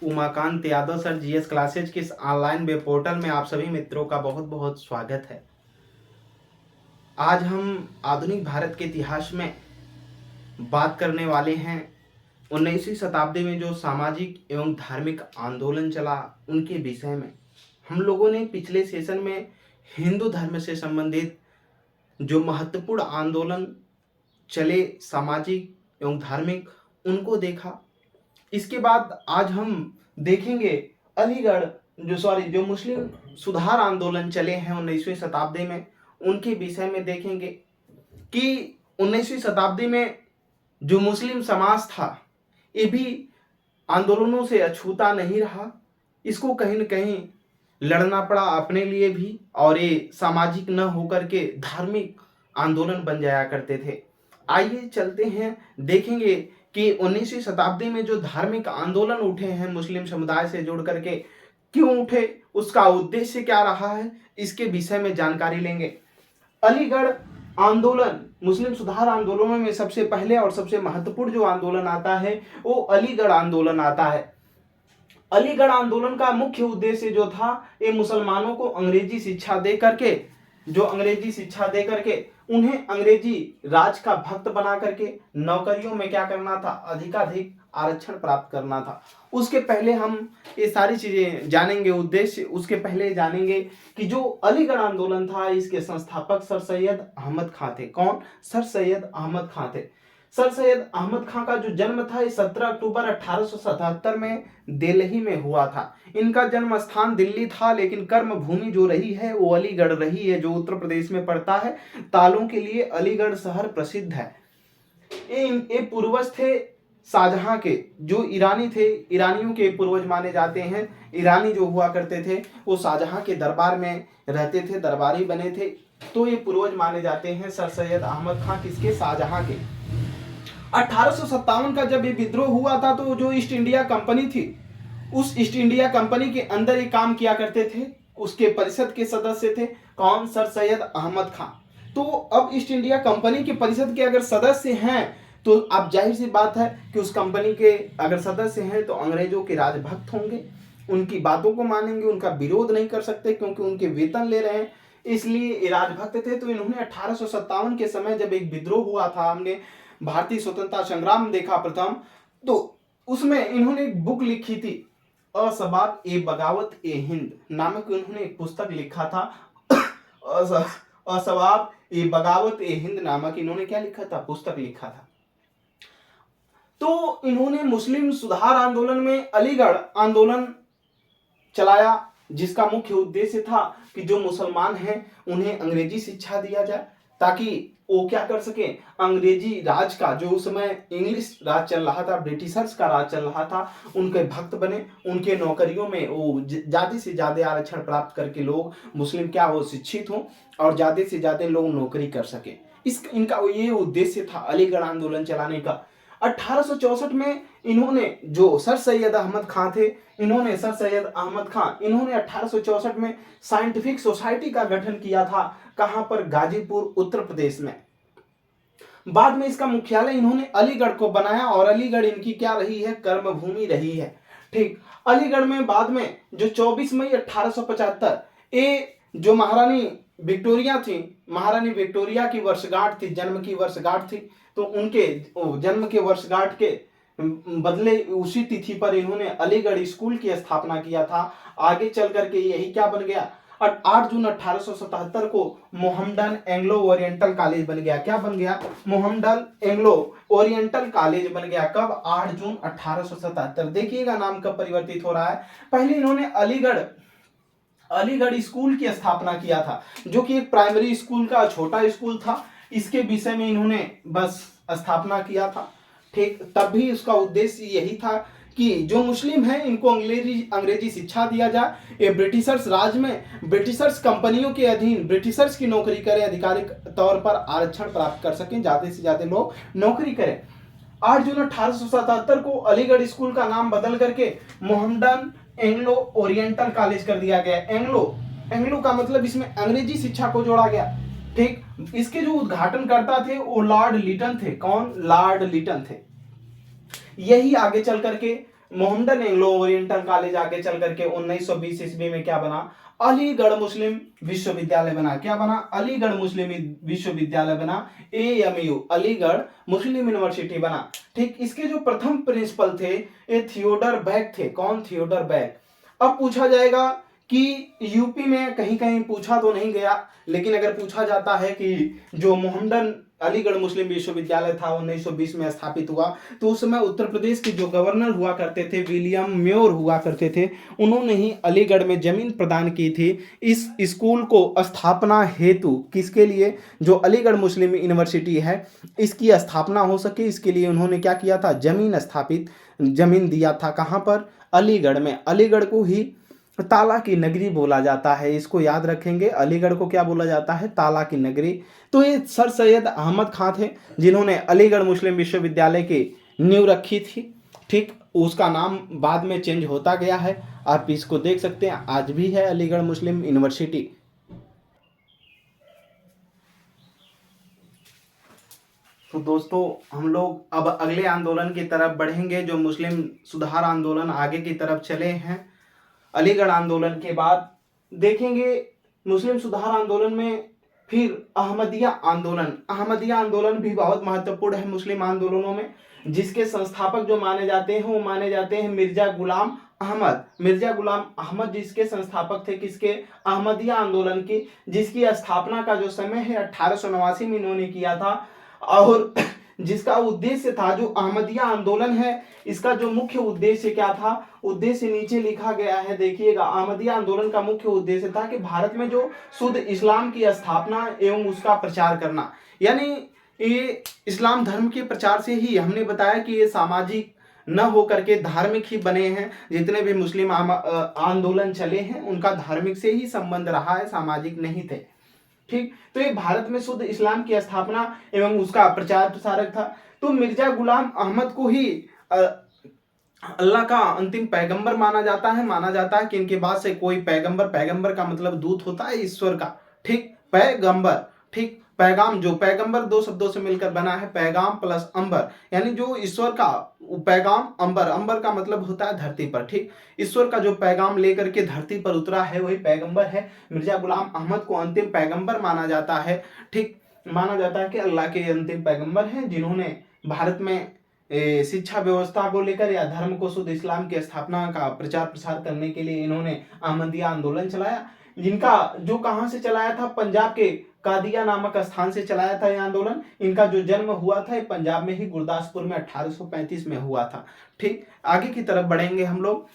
Umakant Yadav sir GS classes के इस online web portal में आप सभी मित्रों का बहुत बहुत स्वागत है। आज हम आधुनिक भारत के इतिहास में बात करने वाले हैं 19वीं शताब्दी में जो सामाजिक एवं धार्मिक आंदोलन चला उनके विषय में। हम लोगों ने पिछले सेशन में हिंदू धर्म से संबंधित जो महत्वपूर्ण आंदोलन चले सामाजिक एवं धार्मिक उनको देखा। इसके बाद आज हम देखेंगे अलीगढ़ जो मुस्लिम सुधार आंदोलन चले हैं 19वीं शताब्दी में उनके विषय में देखेंगे कि 19वीं शताब्दी में जो मुस्लिम समाज था ये भी आंदोलनों से अछूता नहीं रहा। इसको कहीं न कहीं लड़ना पड़ा अपने लिए भी, और ये सामाजिक न होकर के धार्मिक आंदोलन बन जाया करते थे। आइए चलते हैं, देखेंगे कि 19वीं शताब्दी में जो धार्मिक आंदोलन उठे हैं मुस्लिम समुदाय से जुड़ करके क्यों उठे, उसका उद्देश्य क्या रहा है, इसके विषय में जानकारी लेंगे। अलीगढ़ आंदोलन मुस्लिम सुधार आंदोलनों में सबसे पहले और सबसे महत्वपूर्ण जो आंदोलन आता है वो अलीगढ़ आंदोलन आता है। अलीगढ़ आंदोलन का मुख्य उद्देश्य जो था ये मुसलमानों को अंग्रेजी शिक्षा दे करके उन्हें अंग्रेजी राज का भक्त बना करके नौकरियों में क्या करना था, अधिकाधिक आरक्षण प्राप्त करना था। उसके पहले हम ये सारी चीजें जानेंगे, उद्देश्य उसके पहले जानेंगे कि जो अलीगढ़ आंदोलन था इसके संस्थापक सर सैयद अहमद खां थे। कौन? सर सैयद अहमद खां थे। सर सैयद अहमद खां का जो जन्म था 17 अक्टूबर 1877 में दिल्ली में हुआ था। इनका जन्म स्थान दिल्ली था लेकिन कर्म भूमि जो रही है वो अलीगढ़ रही है, जो उत्तर प्रदेश में पड़ता है। तालों के लिए अलीगढ़ शहर प्रसिद्ध है। ये पूर्वज थे शाहजहां के, जो ईरानी थे, ईरानियों के पूर्वज माने जाते हैं। ईरानी जो हुआ करते थे वो शाहजहां के दरबार में रहते थे, दरबारी बने थे, तो ये पूर्वज माने जाते हैं सर सैयद अहमद खां किसके? शाहजहां के। 1857 का जब ये विद्रोह हुआ था तो जो ईस्ट इंडिया कंपनी थी उस ईस्ट इंडिया कंपनी के अंदर ये काम किया करते थे, उसके परिषद के सदस्य थे। कौन? सर सैयद अहमद खां। तो अब ईस्ट इंडिया कंपनी के परिषद के अगर सदस्य हैं तो अब जाहिर सी बात है कि उस कंपनी के अगर सदस्य हैं तो अंग्रेजों के राजभक्त होंगे, उनकी बातों को मानेंगे, उनका विरोध नहीं कर सकते क्योंकि उनके वेतन ले रहे हैं, इसलिए राजभक्त थे। तो इन्होंने 1857 के समय जब एक विद्रोह हुआ था, हमने भारतीय स्वतंत्रता संग्राम देखा प्रथम, तो उसमें इन्होंने एक बुक लिखी थी, असबाब ए बगावत ए हिंद नामक इन्होंने एक पुस्तक लिखा था। असबाब ए बगावत ए हिंद नामक इन्होंने क्या लिखा था? पुस्तक लिखा था। तो इन्होंने मुस्लिम सुधार आंदोलन में अलीगढ़ आंदोलन चलाया जिसका मुख्य उद्देश्य था कि जो मुसलमान हैं उन्हें अंग्रेजी शिक्षा दिया जाए ताकि वो क्या कर सके, अंग्रेजी राज का, जो उस समय इंग्लिश राज चल रहा था, ब्रिटिशर्स का राज चल रहा था, उनके भक्त बने, उनके नौकरियों में वो ज्यादा से ज्यादा आरक्षण प्राप्त करके लोग मुस्लिम क्या हो, शिक्षित हो और ज्यादा से ज्यादा लोग नौकरी कर सके। इनका ये उद्देश्य था अलीगढ़ आंदोलन चलाने का। 1864 में इन्होंने, जो सर सैयद अहमद खां थे, इन्होंने 1864 में साइंटिफिक सोसाइटी का गठन किया था। कहां पर? गाजीपुर, उत्तर प्रदेश में। बाद में इसका मुख्यालय इन्होंने अलीगढ़ को बनाया और अलीगढ़ इनकी क्या रही है? कर्म भूमि रही है। ठीक, अलीगढ़ में बाद में जो 24 मई 1875 ये जो महारानी विक्टोरिया थी, महारानी विक्टोरिया की वर्षगांठ थी, जन्म की वर्षगांठ थी, तो उनके जन्म के वर्षगांठ के बदले उसी तिथि पर इन्होंने अलीगढ़ स्कूल की स्थापना किया था। आगे चल करके यही क्या बन गया? 8 जून 1877 को मोहम्मडन एंग्लो ओरिएंटल कॉलेज बन गया। क्या बन गया? मोहम्मडन एंग्लो ओरिएंटल कॉलेज बन गया। कब? 8 जून 1877। देखिएगा नाम कब परिवर्तित हो रहा है। पहले इन्होंने अलीगढ़ स्कूल की स्थापना किया था, जो कि एक प्राइमरी स्कूल का छोटा स्कूल था। इसके विषय में इन्होंने बस स्थापना किया था। ठीक, तब भी उसका उद्देश्य यही था कि जो मुस्लिम हैं इनको अंग्रेजी शिक्षा दिया जाए। ये ब्रिटिशर्स राज में, ब्रिटिशर्स कंपनियों के अधीन ब्रिटिशर्स की नौकरी करें, आधिकारिक तौर पर आरक्षण प्राप्त कर सकें, ज्यादा से ज्यादा लोग नौकरी करें। 8 जून 1877 को अलीगढ़ स्कूल का नाम बदल करके मोहम्मडन एंग्लो ओरिएंटल कॉलेज कर दिया गया। एंग्लो का मतलब इसमें अंग्रेजी शिक्षा को जोड़ा गया। ठीक, इसके जो उद्घाटनकर्ता थे वो लॉर्ड लिटन थे। कौन? लॉर्ड लिटन थे। यही आगे चल करके मोहम्मदन एंग्लो ओरिएंटल कॉलेज आगे चल करके 1920 ईस्वी में क्या बना, अलीगढ़ मुस्लिम विश्वविद्यालय बना। क्या बना, अलीगढ़ मुस्लिम विश्वविद्यालय बना, AMU अलीगढ़ मुस्लिम यूनिवर्सिटी बना। ठीक, इसके जो प्रथम प्रिंसिपल थे ये थियोडर बैक थे। कौन, थियोडर बैक। अब पूछा जाएगा कि यूपी में कहीं कहीं पूछा तो नहीं गया, लेकिन अगर पूछा जाता है कि जो मोहम्मदन अलीगढ़ मुस्लिम विश्वविद्यालय था 1920 में स्थापित हुआ, तो उस समय उत्तर प्रदेश के जो गवर्नर हुआ करते थे विलियम म्योर हुआ करते थे, उन्होंने ही अलीगढ़ में जमीन प्रदान की थी इस स्कूल को स्थापना हेतु। किसके लिए, जो अलीगढ़ मुस्लिम यूनिवर्सिटी है इसकी स्थापना हो सके, इसके लिए उन्होंने क्या किया था, जमीन दिया था। कहाँ पर, अलीगढ़ में। अलीगढ़ को ही ताला की नगरी बोला जाता है, इसको याद रखेंगे, अलीगढ़ को क्या बोला जाता है, ताला की नगरी। तो ये सर सैयद अहमद खां थे जिन्होंने अलीगढ़ मुस्लिम विश्वविद्यालय की नींव रखी थी। ठीक, उसका नाम बाद में चेंज होता गया है, आप इसको देख सकते हैं, आज भी है अलीगढ़ मुस्लिम यूनिवर्सिटी। तो दोस्तों हम लोग अब अगले आंदोलन की तरफ बढ़ेंगे, जो मुस्लिम सुधार आंदोलन आगे की तरफ चले हैं। अलीगढ़ आंदोलन के बाद देखेंगे मुस्लिम सुधार आंदोलन में फिर अहमदिया आंदोलन भी बहुत महत्वपूर्ण है मुस्लिम आंदोलनों में, जिसके संस्थापक जो माने जाते हैं वो माने जाते हैं मिर्जा गुलाम अहमद जिसके संस्थापक थे, किसके, अहमदिया आंदोलन की, जिसकी स्थापना का जो समय है 1889 में इन्होंने किया था। और जिसका उद्देश्य था, जो अहमदिया आंदोलन है इसका जो मुख्य उद्देश्य क्या था, उद्देश्य नीचे लिखा गया है, देखिएगा। अहमदिया आंदोलन का मुख्य उद्देश्य था कि भारत में जो शुद्ध इस्लाम की स्थापना एवं उसका प्रचार करना, यानी ये इस्लाम धर्म के प्रचार से ही, हमने बताया कि ये सामाजिक न होकर के धार्मिक ही बने हैं। जितने भी मुस्लिम आंदोलन चले हैं उनका धार्मिक से ही संबंध रहा है, सामाजिक नहीं थे। ठीक, तो ये भारत में शुद्ध इस्लाम की स्थापना एवं उसका प्रचार प्रसारक था। तो मिर्जा गुलाम अहमद को ही अल्लाह का अंतिम पैगंबर माना जाता है कि इनके बाद से कोई पैगंबर का मतलब दूत होता है ईश्वर का। ठीक, पैगंबर, ठीक, पैगाम, जो पैगंबर दो शब्दों से मिलकर बना है, पैगाम प्लस अंबर, यानी जो ईश्वर का पैगाम, अंबर का मतलब होता है धरती पर। ठीक, ईश्वर का जो पैगाम लेकर के धरती पर उतरा है वही पैगंबर है। मिर्जा गुलाम अहमद को अंतिम पैगंबर माना जाता है। ठीक, माना जाता है कि अल्लाह के अंतिम पैगंबर हैं, जिन्होंने भारत में शिक्षा व्यवस्था को लेकर या धर्म को शुद्ध इस्लाम की स्थापना का प्रचार प्रसार करने के लिए इन्होंने अहमदिया आंदोलन चलाया, जिनका जो कहां से चलाया था, पंजाब के कादिया नामक स्थान से चलाया था यह आंदोलन। इनका जो जन्म हुआ था पंजाब में ही, गुरदासपुर में 1835 में हुआ था। ठीक, आगे की तरफ बढ़ेंगे हम लोग,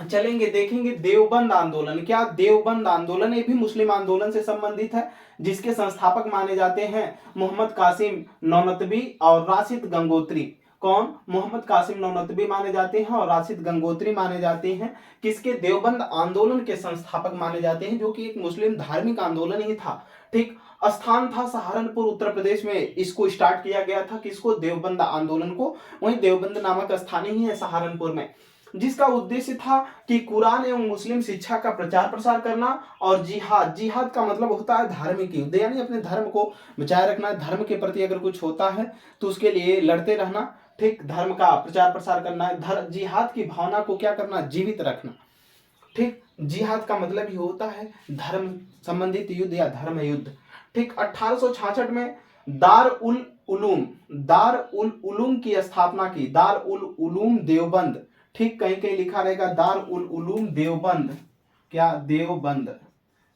चलेंगे, देखेंगे देवबंद आंदोलन। क्या, देवबंद आंदोलन ये भी मुस्लिम आंदोलन से संबंधित है, जिसके संस्थापक माने जाते हैं मोहम्मद कासिम नौनतबी और राशिद गंगोत्री। कौन, मोहम्मद कासिम नौनतबी माने जाते हैं और राशिद गंगोत्री माने जाते हैं। किसके, देवबंद आंदोलन के संस्थापक माने जाते हैं, जो कि एक मुस्लिम धार्मिक आंदोलन ही था। ठीक, स्थान था सहारनपुर उत्तर प्रदेश में, इसको स्टार्ट किया गया था, किसको, देवबंद आंदोलन को। वहीं देवबंद नामक स्थान ही है सहारनपुर में, जिसका उद्देश्य था कि कुरान एवं मुस्लिम शिक्षा का प्रचार प्रसार करना और जिहाद का मतलब होता है धार्मिक युद्ध, यानी अपने धर्म को बचाए रखना, धर्म के प्रति अगर कुछ होता है तो उसके लिए लड़ते रहना। ठीक, धर्म का प्रचार प्रसार करना, जिहाद की भावना को क्या करना, जीवित रखना। ठीक, जिहाद का मतलब ही होता है धर्म संबंधित युद्ध या धर्म युद्ध। ठीक, 1866 में दार उल उलूम की स्थापना की, दार उल उलूम देवबंद। ठीक, कहीं कहीं लिखा रहेगा दार उल उलूम देवबंद, क्या,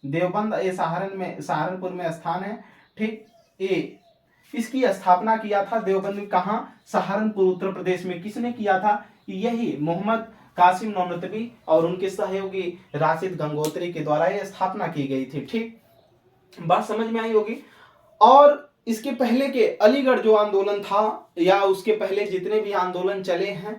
देवबंद ये सहारनपुर में स्थान है। ठीक, ये इसकी स्थापना किया था देवबंद, कहाँ, सहारनपुर उत्तर प्रदेश में। किसने किया था, यही मोहम्मद कासिम नौनतबी और उनके सहयोगी राशिद गंगोत्री के द्वारा यह स्थापना की गई थी। ठीक, बात समझ में आई होगी। और इसके पहले के अलीगढ़ जो आंदोलन था, या उसके पहले जितने भी आंदोलन चले हैं,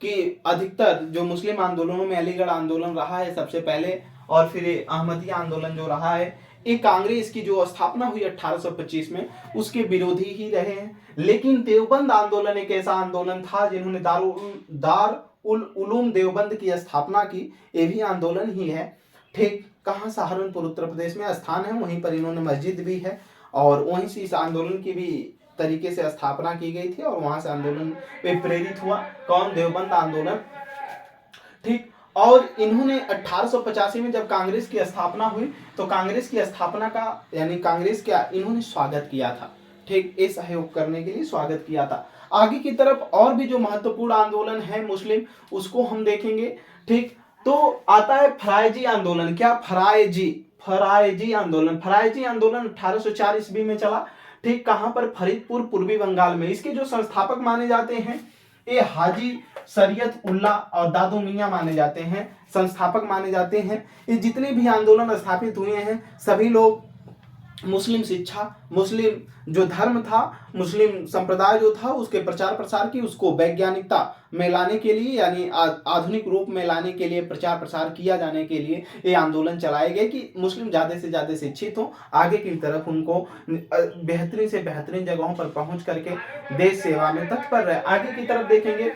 कि अधिकतर जो मुस्लिम आंदोलनों में अलीगढ़ आंदोलन रहा है सबसे पहले, और फिर अहमदिया आंदोलन जो रहा है, एक कांग्रेस की जो स्थापना हुई 1825 में उसके विरोधी ही रहे हैं। लेकिन देवबंद आंदोलन एक ऐसा आंदोलन था जिन्होंने दार उल उलूम देवबंद की स्थापना की, ये भी आंदोलन ही है। ठीक, कहाँ, सहारनपुर उत्तर प्रदेश में स्थान है, वहीं पर इन्होंने मस्जिद भी है, और वहीं से इस आंदोलन की भी तरीके से स्थापना की गई थी, और वहां से आंदोलन पे प्रेरित हुआ। कौन, देवबंद आंदोलन। ठीक। और इन्होंने 1885 में जब कांग्रेस की स्थापना हुई तो कांग्रेस की स्थापना का यानी कांग्रेस का इन्होंने स्वागत किया था। ठीक, ये सहयोग करने के लिए स्वागत किया था। आगे की तरफ और भी जो महत्वपूर्ण आंदोलन है मुस्लिम, उसको हम देखेंगे। ठीक, तो आता है फरायजी आंदोलन। क्या? फरायजी आंदोलन। फरायजी आंदोलन 1804 ईस्वी में चला। ठीक, कहां पर? फरीदपुर, पूर्वी बंगाल में। इसके जो संस्थापक माने जाते हैं ये हाजी शरीयत उल्लाह और दादू मियां माने जाते हैं, संस्थापक माने जाते हैं। ये जितने भी आंदोलन स्थापित हुए हैं सभी लोग मुस्लिम शिक्षा, मुस्लिम जो धर्म था, मुस्लिम संप्रदाय जो था उसके प्रचार प्रसार की, उसको वैज्ञानिकता में लाने के लिए यानी आधुनिक रूप में लाने के लिए, प्रचार प्रसार किया जाने के लिए ये आंदोलन चलाए गए कि मुस्लिम ज़्यादा से ज़्यादा शिक्षित हो, आगे की तरफ उनको बेहतरीन से बेहतरीन जगहों पर पहुंच करके देश सेवा में तत्पर रहे। आगे की तरफ देखेंगे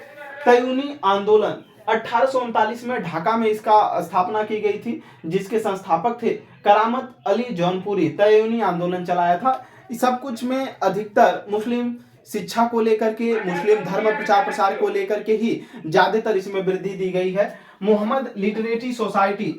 तयूनी आंदोलन 1839 में ढाका में इसका स्थापना की गई थी, जिसके संस्थापक थे करामत अली जौनपुरी। तयूनी आंदोलन चलाया था। सब कुछ में अधिकतर मुस्लिम शिक्षा को लेकर के, मुस्लिम धर्म प्रचार प्रसार को लेकर के ही ज्यादातर इसमें वृद्धि दी गई है। मोहम्मद लिटरेरी सोसाइटी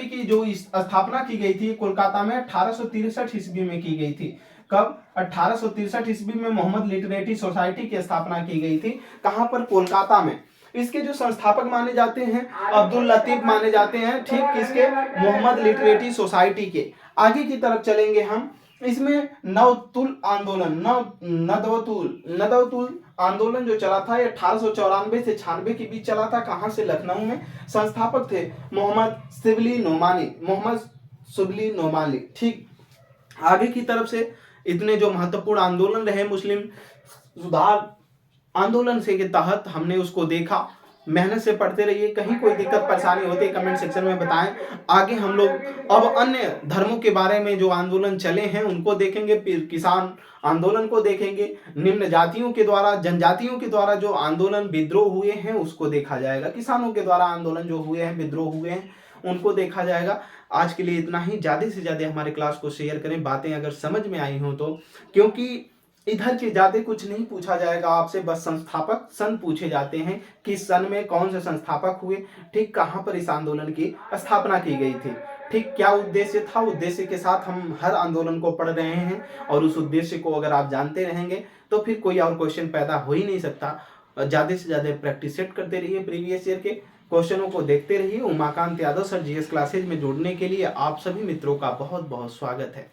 की जो स्थापना की गई थी कोलकाता में 1863 ईस्वी में की गई थी। कब? 1863 ईस्वी में मोहम्मद लिटरेरी सोसाइटी की स्थापना की गई थी। कहां पर? कोलकाता में। इसके जो संस्थापक माने जाते हैं अब्दुल लतीफ माने जाते हैं। ठीक, किसके? मोहम्मद लिटरेरी सोसाइटी के। आगे की तरफ चलेंगे हम। इसमें नदवतुल आंदोलन जो चला था ये 1894 से 96 के बीच चला था। कहां से? लखनऊ में। संस्थापक थे मोहम्मद शिबली नोमानी। ठीक, आगे की तरफ से इतने जो महत्वपूर्ण आंदोलन रहे मुस्लिम सुधार आंदोलन से के तहत हमने उसको देखा। मेहनत से पढ़ते रहिए, कहीं कोई दिक्कत परेशानी होती है कमेंट सेक्शन में बताएं। आगे हम लोग अब अन्य धर्मों के बारे में जो आंदोलन चले हैं उनको देखेंगे, फिर किसान आंदोलन को देखेंगे, निम्न जातियों के द्वारा, जनजातियों के द्वारा जो आंदोलन विद्रोह हुए हैं उसको देखा जाएगा, किसानों के द्वारा आंदोलन जो हुए हैं, विद्रोह हुए हैं, उनको देखा जाएगा। आज के लिए इतना ही। ज़्यादा से ज़्यादा हमारे क्लास को शेयर करें, बातें अगर समझ में आई हो तो, क्योंकि इधर के ज्यादा कुछ नहीं पूछा जाएगा आपसे, बस संस्थापक सन पूछे जाते हैं, किस सन में कौन से संस्थापक हुए, ठीक, कहां पर इस आंदोलन की स्थापना की गई थी, ठीक, क्या उद्देश्य था। उद्देश्य के साथ हम हर आंदोलन को पढ़ रहे हैं और उस उद्देश्य को अगर आप जानते रहेंगे तो फिर कोई और क्वेश्चन पैदा हो ही नहीं सकता। ज्यादा से ज्यादा प्रैक्टिस सेट करते रहिए, प्रीवियस ईयर के क्वेश्चनों को देखते रहिए। Umakant Yadav sir GS classes में जुड़ने के लिए आप सभी मित्रों का बहुत बहुत स्वागत है।